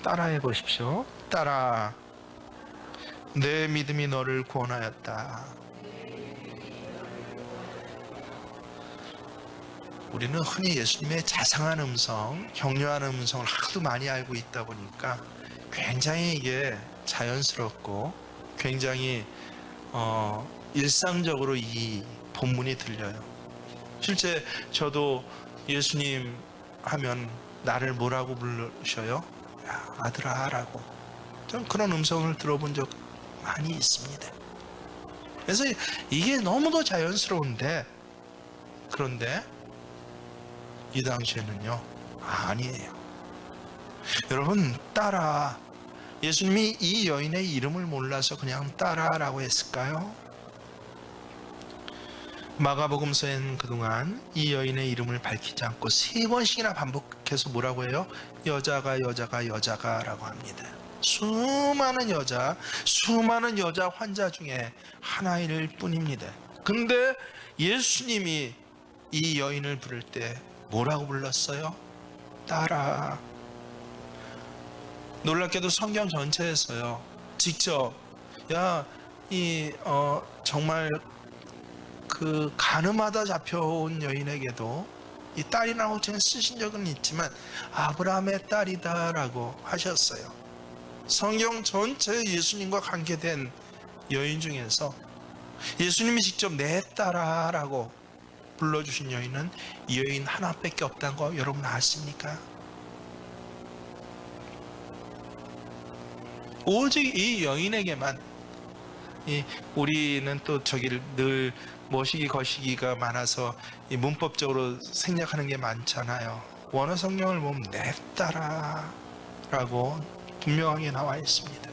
따라해 보십시오. 따라, 내 믿음이 너를 구원하였다. 우리는 흔히 예수님의 자상한 음성, 격려하는 음성을 하도 많이 알고 있다 보니까 굉장히 이게 자연스럽고 굉장히 일상적으로 이 본문이 들려요. 실제 저도 예수님 하면 나를 뭐라고 부르셔요? 야, 아들아 라고. 전 그런 음성을 들어본 적 많이 있습니다. 그래서 이게 너무도 자연스러운데, 그런데 이 당시에는요, 아니에요. 여러분, 따라, 예수님이 이 여인의 이름을 몰라서 그냥 따라라고 했을까요? 마가복음서에는 그동안 이 여인의 이름을 밝히지 않고 3번씩이나 반복해서 뭐라고 해요? 여자가 라고 합니다. 수많은 여자 환자 중에 하나일 뿐입니다. 그런데 예수님이 이 여인을 부를 때 뭐라고 불렀어요? 따라. 놀랍게도 성경 전체에서요, 직접 정말 그 가늠하다 잡혀온 여인에게도 이 딸이라고 쓰신 적은 있지만 아브라함의 딸이다라고 하셨어요. 성경 전체에 예수님과 관계된 여인 중에서 예수님이 직접 내 딸아라고 불러주신 여인은 이 여인 하나밖에 없다는 거 여러분 아십니까? 오직 이 여인에게만. 우리는 또 저기를 늘 모시기 거시기가 많아서 이 문법적으로 생략하는 게 많잖아요. 원어 성경을 보면 냅따라 라고 분명하게 나와 있습니다.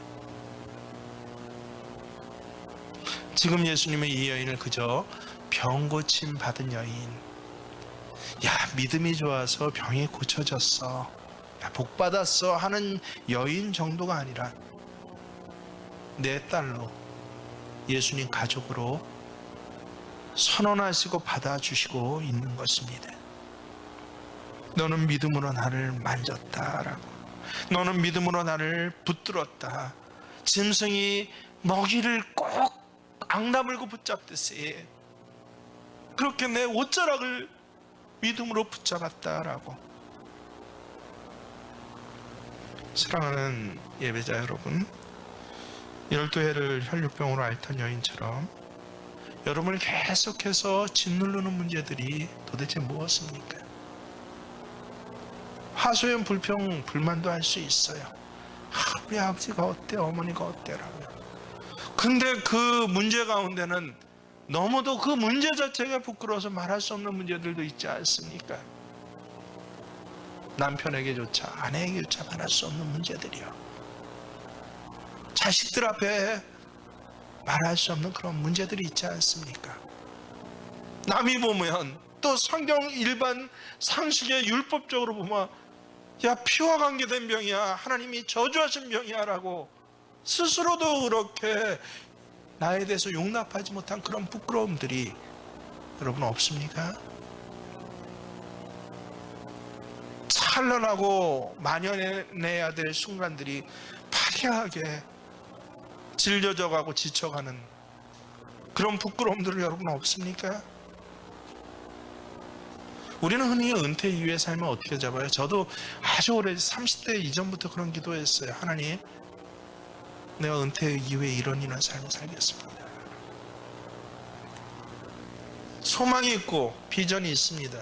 지금 예수님은 이 여인을 그저 병 고침 받은 여인, 야 믿음이 좋아서 병이 고쳐졌어, 야 복 받았어 하는 여인 정도가 아니라 내 딸로 예수님 가족으로 선언하시고 받아주시고 있는 것입니다. 너는 믿음으로 나를 만졌다라고, 너는 믿음으로 나를 붙들었다. 짐승이 먹이를 꼭 악나물고 붙잡듯이 그렇게 내 옷자락을 믿음으로 붙잡았다라고. 사랑하는 예배자 여러분, 12해를 혈류병으로 앓던 여인처럼 여러분을 계속해서 짓누르는 문제들이 도대체 무엇입니까? 하소연, 불평, 불만도 할 수 있어요. 우리 아버지가 어때, 어머니가 어때라고. 근데 그 문제 가운데는 너무도 그 문제 자체가 부끄러워서 말할 수 없는 문제들도 있지 않습니까? 남편에게조차, 아내에게조차 말할 수 없는 문제들이요. 자식들 앞에 말할 수 없는 그런 문제들이 있지 않습니까? 남이 보면, 또 성경 일반 상식의 율법적으로 보면, 야 피와 관계된 병이야, 하나님이 저주하신 병이야 라고 스스로도 그렇게 나에 대해서 용납하지 못한 그런 부끄러움들이 여러분 없습니까? 찬란하고 만연해야 될 순간들이 파괴하게 질려져 가고 지쳐가는 그런 부끄러움들을 여러분 없습니까? 우리는 흔히 은퇴 이후의 삶을 어떻게 잡아요? 저도 아주 오래 30대 이전부터 그런 기도했어요. 하나님, 내가 은퇴 이후에 이런 삶을 살겠습니다. 소망이 있고 비전이 있습니다.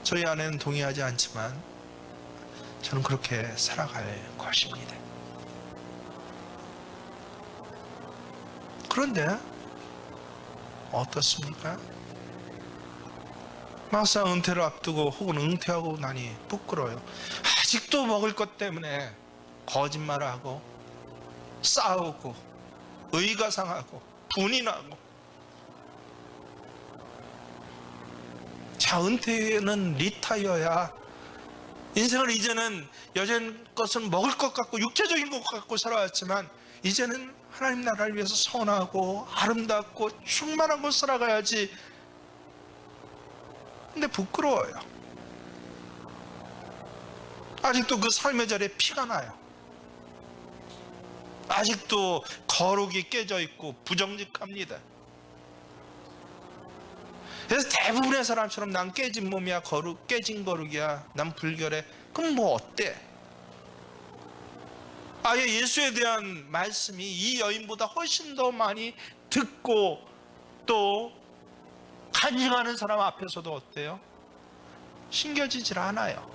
저희 아내는 동의하지 않지만 저는 그렇게 살아갈 것입니다. 그런데 어떻습니까? 막상 은퇴를 앞두고 혹은 은퇴하고 나니 부끄러워요. 아직도 먹을 것 때문에 거짓말을 하고 싸우고 의가 상하고 분이 나고. 자, 은퇴는 리타이어야. 인생을 이제는 여전 것은 먹을 것 같고 육체적인 것 같고 살아왔지만 이제는 하나님 나라를 위해서 선하고 아름답고 충만한 곳 살아가야지. 근데 부끄러워요. 아직도 그 삶의 자리에 피가 나요. 아직도 거룩이 깨져 있고 부정직합니다. 그래서 대부분의 사람처럼 난 깨진 몸이야, 깨진 거룩이야, 난 불결해. 그럼 뭐 어때? 아예 예수에 대한 말씀이 이 여인보다 훨씬 더 많이 듣고 또 간증하는 사람 앞에서도 어때요? 신겨지질 않아요.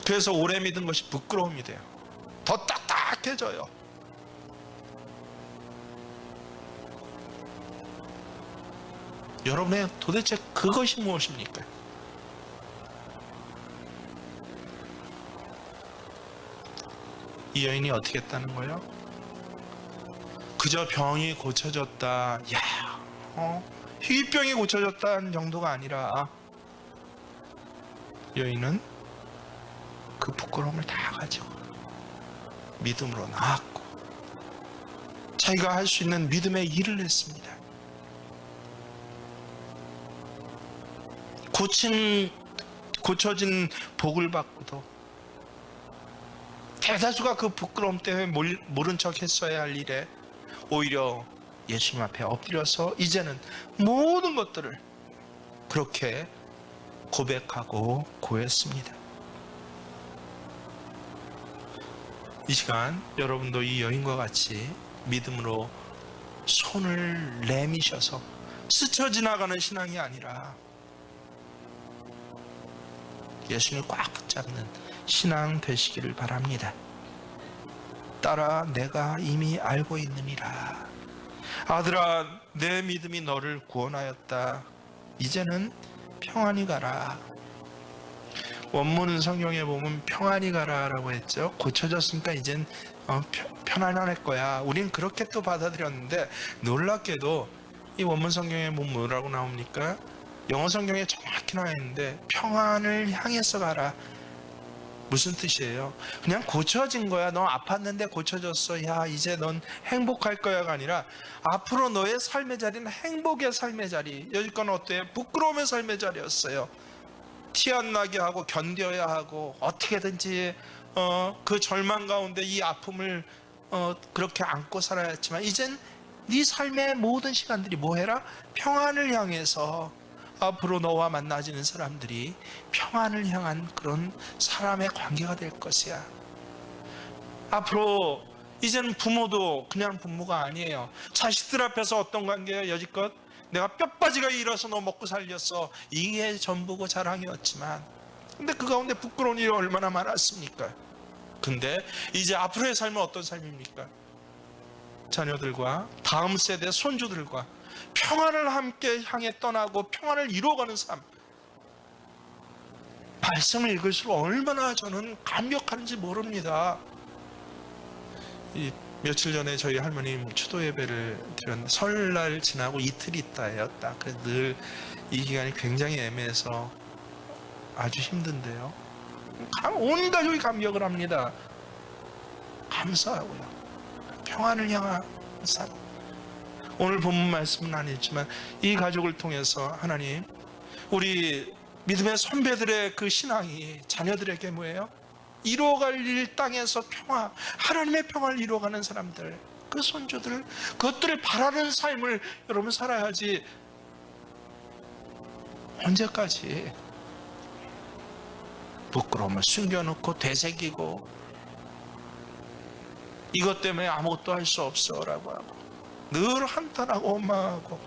그래서 오래 믿은 것이 부끄러움이 돼요. 더 딱딱해져요. 여러분의 도대체 그것이 무엇입니까? 이 여인이 어떻게 했다는 거예요? 그저 병이 고쳐졌다, 희귀병이 고쳐졌다는 정도가 아니라 여인은 그 부끄러움을 다 가지고 믿음으로 나았고 자기가 할 수 있는 믿음의 일을 했습니다. 고쳐진 복을 받고도 대다수가 그 부끄러움 때문에 모른 척 했어야 할 일에 오히려 예수님 앞에 엎드려서 이제는 모든 것들을 그렇게 고백하고 고했습니다. 이 시간 여러분도 이 여인과 같이 믿음으로 손을 내미셔서 스쳐 지나가는 신앙이 아니라 예수님 꽉 붙잡는 신앙 되시기를 바랍니다. 딸아, 내가 이미 알고 있느니라. 아들아, 내 믿음이 너를 구원하였다. 이제는 평안히 가라. 원문 성경에 보면 평안히 가라라고 했죠. 고쳐졌으니까 이젠 편안할 거야. 우린 그렇게 또 받아들였는데, 놀랍게도 이 원문 성경에 보면 뭐라고 나옵니까? 영어 성경에 정확히 나와 있는데 평안을 향해서 가라. 무슨 뜻이에요? 그냥 고쳐진 거야. 너 아팠는데 고쳐졌어. 야, 이제 넌 행복할 거야가 아니라 앞으로 너의 삶의 자리는 행복의 삶의 자리. 여지껏 어때요? 부끄러움의 삶의 자리였어요. 티 안 나게 하고 견뎌야 하고 어떻게든지 그 절망 가운데 이 아픔을 그렇게 안고 살아야 했지만, 이젠 네 삶의 모든 시간들이 뭐 해라? 평안을 향해서, 앞으로 너와 만나지는 사람들이 평안을 향한 그런 사람의 관계가 될 것이야. 앞으로 이제는 부모도 그냥 부모가 아니에요. 자식들 앞에서 어떤 관계야? 여지껏 내가 뼈빠지가 일어서 너 먹고 살렸어, 이게 전부고 자랑이었지만, 근데 그 가운데 부끄러운 일이 얼마나 많았습니까? 근데 이제 앞으로의 삶은 어떤 삶입니까? 자녀들과 다음 세대 손주들과 평안을 함께 향해 떠나고 평안을 이루어가는 삶. 말씀을 읽을수록 얼마나 저는 감격하는지 모릅니다. 며칠 전에 저희 할머님 추도 예배를 드렸는데, 설날 지나고 이틀 있다예요. 딱. 그래서 늘 이 기간이 굉장히 애매해서 아주 힘든데요, 온 가족이 감격을 합니다. 감사하고요. 평안을 향한 삶. 오늘 본문 말씀은 아니지만 이 가족을 통해서 하나님, 우리 믿음의 선배들의 그 신앙이 자녀들에게 뭐예요? 이루어갈 일 땅에서 평화, 하나님의 평화를 이루어가는 사람들, 그 손주들, 그것들을 바라는 삶을 여러분 살아야지. 언제까지 부끄러움을 숨겨놓고 되새기고 이것 때문에 아무것도 할 수 없어 라고 하고 늘 한탄하고 원망하고,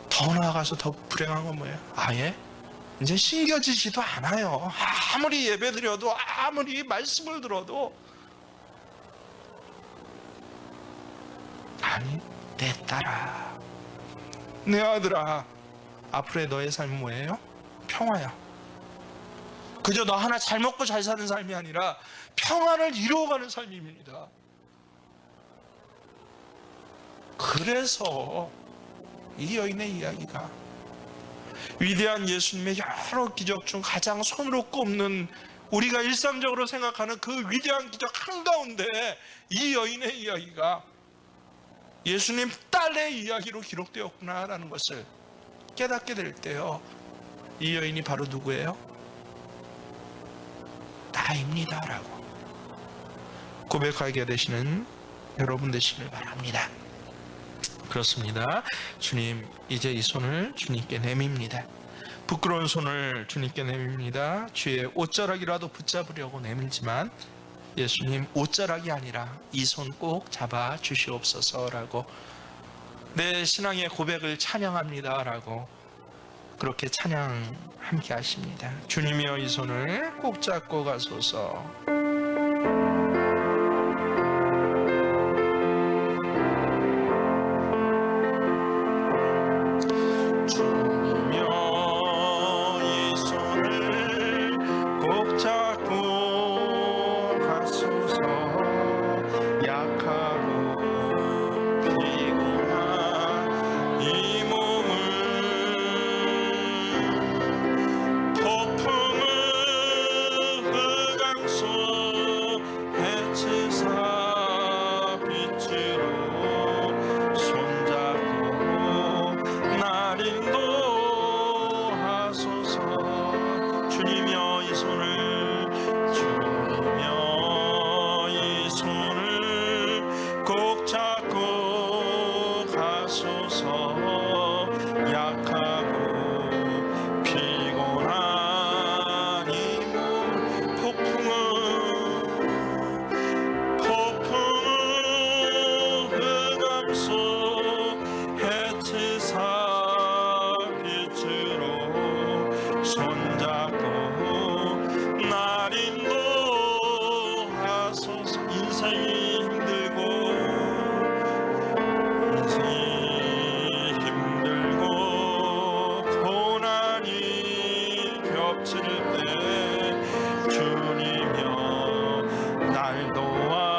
더 나아가서 더 불행한 건 뭐예요? 아예 이제 신겨지지도 않아요. 아무리 예배 드려도, 아무리 말씀을 들어도, 아니, 내 딸아, 내 아들아, 앞으로의 너의 삶은 뭐예요? 평화야. 그저 너 하나 잘 먹고 잘 사는 삶이 아니라 평안을 이루어가는 삶입니다. 그래서 이 여인의 이야기가 위대한 예수님의 여러 기적 중 가장 손으로 꼽는, 우리가 일상적으로 생각하는 그 위대한 기적 한가운데 이 여인의 이야기가 예수님 딸의 이야기로 기록되었구나라는 것을 깨닫게 될 때요, 이 여인이 바로 누구예요? 나입니다 라고 고백하게 되시는 여러분 되시길 바랍니다. 그렇습니다. 주님, 이제 이 손을 주님께 내밉니다. 부끄러운 손을 주님께 내밉니다. 주의 옷자락이라도 붙잡으려고 내밀지만, 예수님, 옷자락이 아니라 이 손 꼭 잡아 주시옵소서라고, 내 신앙의 고백을 찬양합니다 라고 그렇게 찬양 함께 하십니다. 주님이여, 이 손을 꼭 잡고 가소서. 손잡고 날 인도하소서. 인생이 힘들고 고난이 겹칠 때 주님여 날 도와주소서.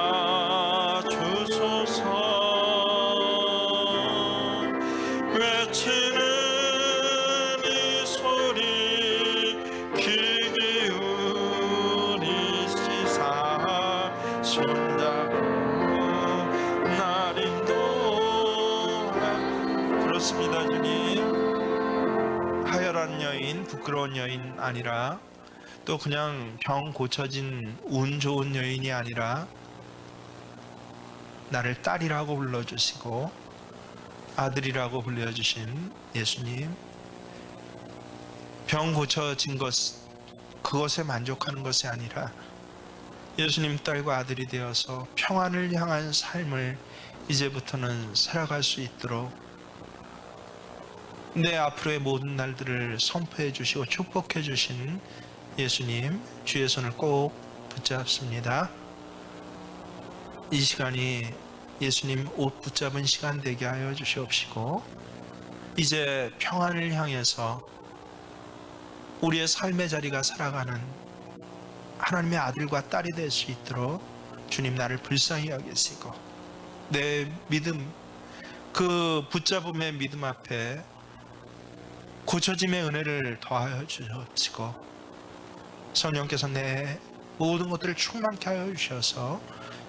외치는 이 소리 귀 기울이시사 손잡고 날 인도하. 그렇습니다 주님. 하열한 여인, 부끄러운 여인 아니라, 또 그냥 병 고쳐진 운 좋은 여인이 아니라 나를 딸이라고 불러주시고 아들이라고 불려주신 예수님, 병 고쳐진 것, 그것에 만족하는 것이 아니라 예수님 딸과 아들이 되어서 평안을 향한 삶을 이제부터는 살아갈 수 있도록 내 앞으로의 모든 날들을 선포해 주시고 축복해 주신 예수님, 주의 손을 꼭 붙잡습니다. 이 시간이 예수님 옷 붙잡은 시간 되게 하여 주시옵시고, 이제 평안을 향해서 우리의 삶의 자리가 살아가는 하나님의 아들과 딸이 될 수 있도록 주님 나를 불쌍히 여기시고, 내 믿음, 그 붙잡음의 믿음 앞에 고쳐짐의 은혜를 더하여 주시고, 성령께서 내 모든 것들을 충만케 하여 주셔서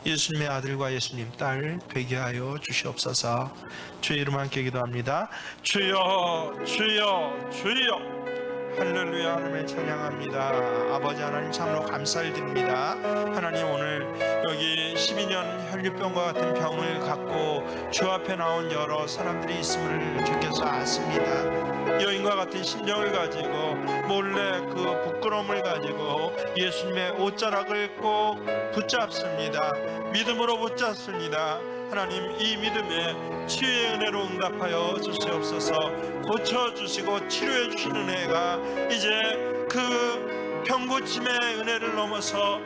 예수님의 아들과 예수님 딸 되게 하여 주시옵소서. 주의 이름 함께 기도합니다. 주여 주여 주여. 할렐루야. 하나님을 찬양합니다. 아버지 하나님 참으로 감사드립니다. 하나님, 오늘 여기 12년 혈류병과 같은 병을 갖고 주 앞에 나온 여러 사람들이 있음을 주께서 아십니다. 여인과 같은 심정을 가지고 몰래 그 부끄러움을 가지고 예수님의 옷자락을 꼭 붙잡습니다. 믿음으로 붙잡습니다. 하나님, 이 믿음에 치유의 은혜로 응답하여 주시옵소서. 고쳐주시고 치료해 주시는 은혜가 이제 그 병고침의 은혜를 넘어서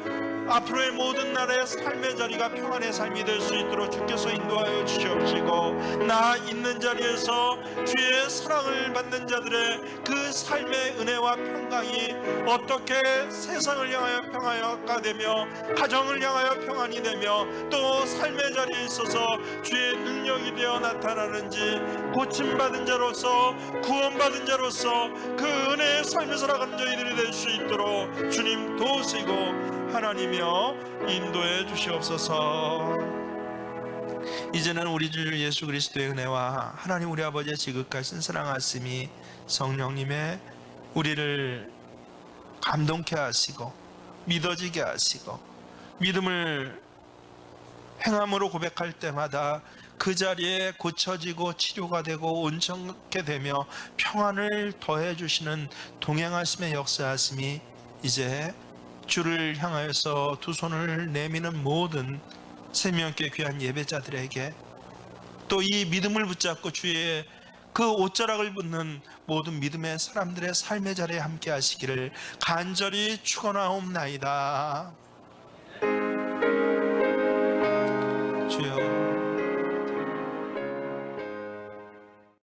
앞으로의 모든 날의 삶의 자리가 평안의 삶이 될 수 있도록 주께서 인도하여 주시옵시고, 나 있는 자리에서 주의 사랑을 받는 자들의 그 삶의 은혜와 평강이 어떻게 세상을 향하여 평화가 되며 가정을 향하여 평안이 되며 또 삶의 자리에 있어서 주의 능력이 되어 나타나는지, 고침받은 자로서 구원받은 자로서 그 은혜의 삶을 살아가는 저희들이 될 수 있도록 주님 도우시고 하나님이여 인도해 주시옵소서. 이제는 우리 주 예수 그리스도의 은혜와 하나님 우리 아버지의 지극하신 사랑하심이 성령님의 우리를 감동케 하시고 믿어지게 하시고, 믿음을 행함으로 고백할 때마다 그 자리에 고쳐지고 치료가 되고 온전케 되며 평안을 더해 주시는 동행하심의 역사하심이 이제 주를 향하여서 두 손을 내미는 모든 생명께 귀한 예배자들에게, 또 이 믿음을 붙잡고 주의 그 옷자락을 붙는 모든 믿음의 사람들의 삶의 자리에 함께 하시기를 간절히 축원하옵나이다. 주여.